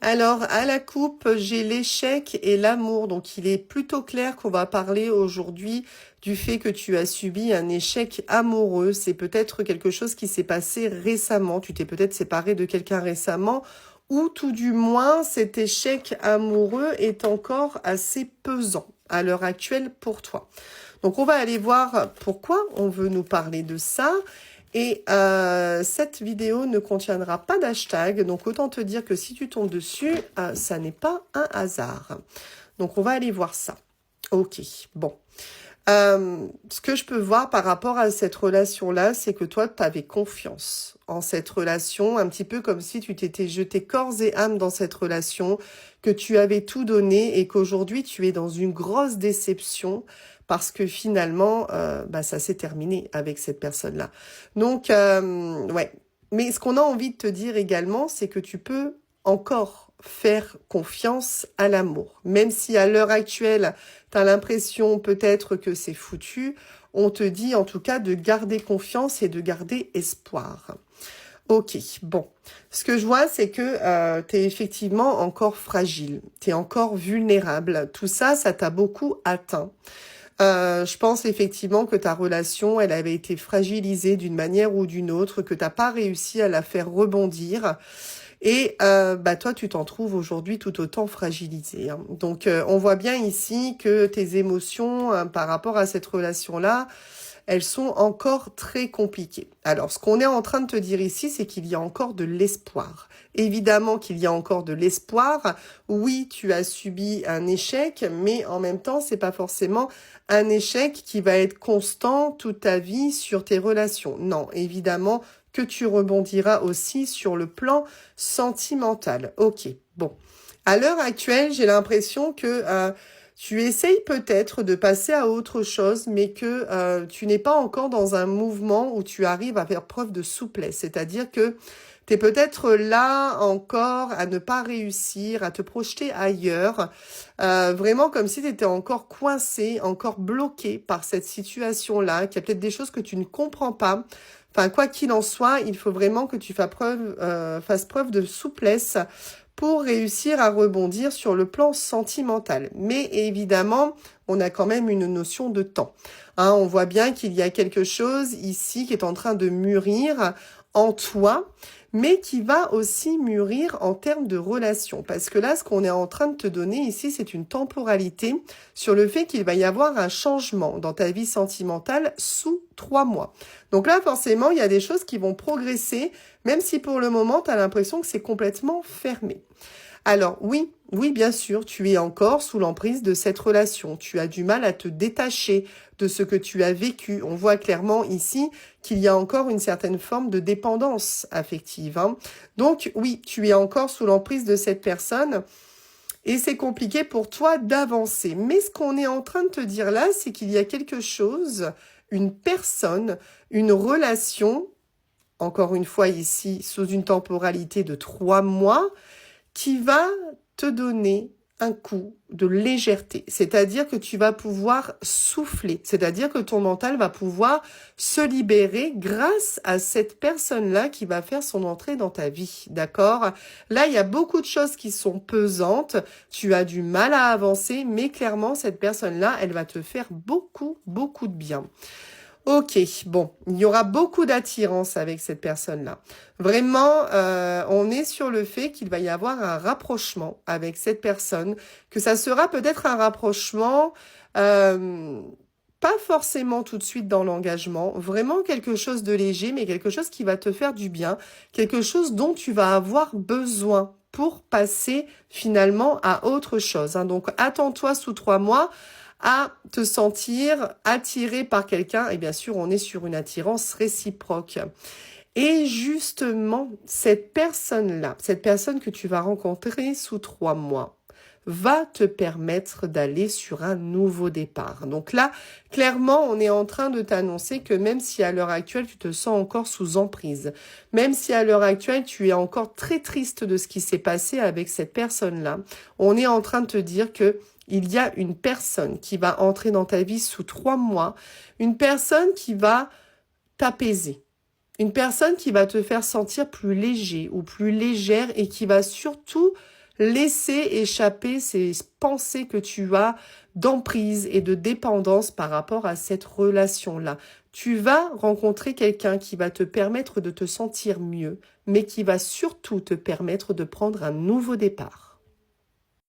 Alors, à la coupe, j'ai l'échec et l'amour. Donc, il est plutôt clair qu'on va parler aujourd'hui du fait que tu as subi un échec amoureux. C'est peut-être quelque chose qui s'est passé récemment. Tu t'es peut-être séparé de quelqu'un récemment, ou tout du moins, cet échec amoureux est encore assez pesant à l'heure actuelle pour toi. Donc, on va aller voir pourquoi on veut nous parler de ça. Et cette vidéo ne contiendra pas d'hashtag, donc autant te dire que si tu tombes dessus, ça n'est pas un hasard. Donc on va aller voir ça. Ok, bon. Ce que je peux voir par rapport à cette relation-là, c'est que toi, tu avais confiance en cette relation, un petit peu comme si tu t'étais jeté corps et âme dans cette relation, que tu avais tout donné et qu'aujourd'hui, tu es dans une grosse déception parce que finalement, ça s'est terminé avec cette personne-là. Donc, ouais. Mais ce qu'on a envie de te dire également, c'est que tu peux encore faire confiance à l'amour. Même si à l'heure actuelle, tu as l'impression peut-être que c'est foutu, on te dit en tout cas de garder confiance et de garder espoir. Ok, bon. Ce que je vois, c'est que tu es effectivement encore fragile, tu es encore vulnérable. Tout ça, ça t'a beaucoup atteint. Je pense effectivement que ta relation, elle avait été fragilisée d'une manière ou d'une autre, que t'as pas réussi à la faire rebondir. Et toi, tu t'en trouves aujourd'hui tout autant fragilisé, hein. Donc, on voit bien ici que tes émotions par rapport à cette relation-là, elles sont encore très compliquées. Alors, ce qu'on est en train de te dire ici, c'est qu'il y a encore de l'espoir. Évidemment qu'il y a encore de l'espoir. Oui, tu as subi un échec, mais en même temps, c'est pas forcément un échec qui va être constant toute ta vie sur tes relations. Non, évidemment que tu rebondiras aussi sur le plan sentimental. Ok, bon. À l'heure actuelle, j'ai l'impression que tu essayes peut-être de passer à autre chose, mais que tu n'es pas encore dans un mouvement où tu arrives à faire preuve de souplesse. C'est-à-dire que tu es peut-être là encore à ne pas réussir, à te projeter ailleurs, vraiment comme si tu étais encore coincé, encore bloqué par cette situation-là, qu'il y a peut-être des choses que tu ne comprends pas. Enfin, quoi qu'il en soit, il faut vraiment que tu fasses preuve de souplesse pour réussir à rebondir sur le plan sentimental. Mais évidemment, on a quand même une notion de temps. Hein, on voit bien qu'il y a quelque chose ici qui est en train de mûrir en toi, mais qui va aussi mûrir en termes de relation. Parce que là, ce qu'on est en train de te donner ici, c'est une temporalité sur le fait qu'il va y avoir un changement dans ta vie sentimentale sous 3 mois. Donc là, forcément, il y a des choses qui vont progresser, même si pour le moment, tu as l'impression que c'est complètement fermé. Alors oui, bien sûr, tu es encore sous l'emprise de cette relation. Tu as du mal à te détacher de ce que tu as vécu. On voit clairement ici qu'il y a encore une certaine forme de dépendance affective, hein. Donc oui, tu es encore sous l'emprise de cette personne et c'est compliqué pour toi d'avancer. Mais ce qu'on est en train de te dire là, c'est qu'il y a quelque chose, une personne, une relation, encore une fois ici, sous une temporalité de 3 mois, qui va te donner un coup de légèreté. C'est-à-dire que tu vas pouvoir souffler. C'est-à-dire que ton mental va pouvoir se libérer grâce à cette personne-là qui va faire son entrée dans ta vie. D'accord? Là, il y a beaucoup de choses qui sont pesantes. Tu as du mal à avancer, mais clairement, cette personne-là, elle va te faire beaucoup, beaucoup de bien. Ok, bon, il y aura beaucoup d'attirance avec cette personne-là. Vraiment, on est sur le fait qu'il va y avoir un rapprochement avec cette personne, que ça sera peut-être un rapprochement, pas forcément tout de suite dans l'engagement, vraiment quelque chose de léger, mais quelque chose qui va te faire du bien, quelque chose dont tu vas avoir besoin pour passer finalement à autre chose, hein. Donc, attends-toi sous 3 mois à te sentir attiré par quelqu'un, et bien sûr, on est sur une attirance réciproque. Et justement, cette personne-là, cette personne que tu vas rencontrer sous 3 mois, va te permettre d'aller sur un nouveau départ. Donc là, clairement, on est en train de t'annoncer que même si à l'heure actuelle, tu te sens encore sous emprise, même si à l'heure actuelle, tu es encore très triste de ce qui s'est passé avec cette personne-là, on est en train de te dire que il y a une personne qui va entrer dans ta vie sous 3 mois, une personne qui va t'apaiser, une personne qui va te faire sentir plus léger ou plus légère et qui va surtout laisser échapper ces pensées que tu as d'emprise et de dépendance par rapport à cette relation-là. Tu vas rencontrer quelqu'un qui va te permettre de te sentir mieux, mais qui va surtout te permettre de prendre un nouveau départ.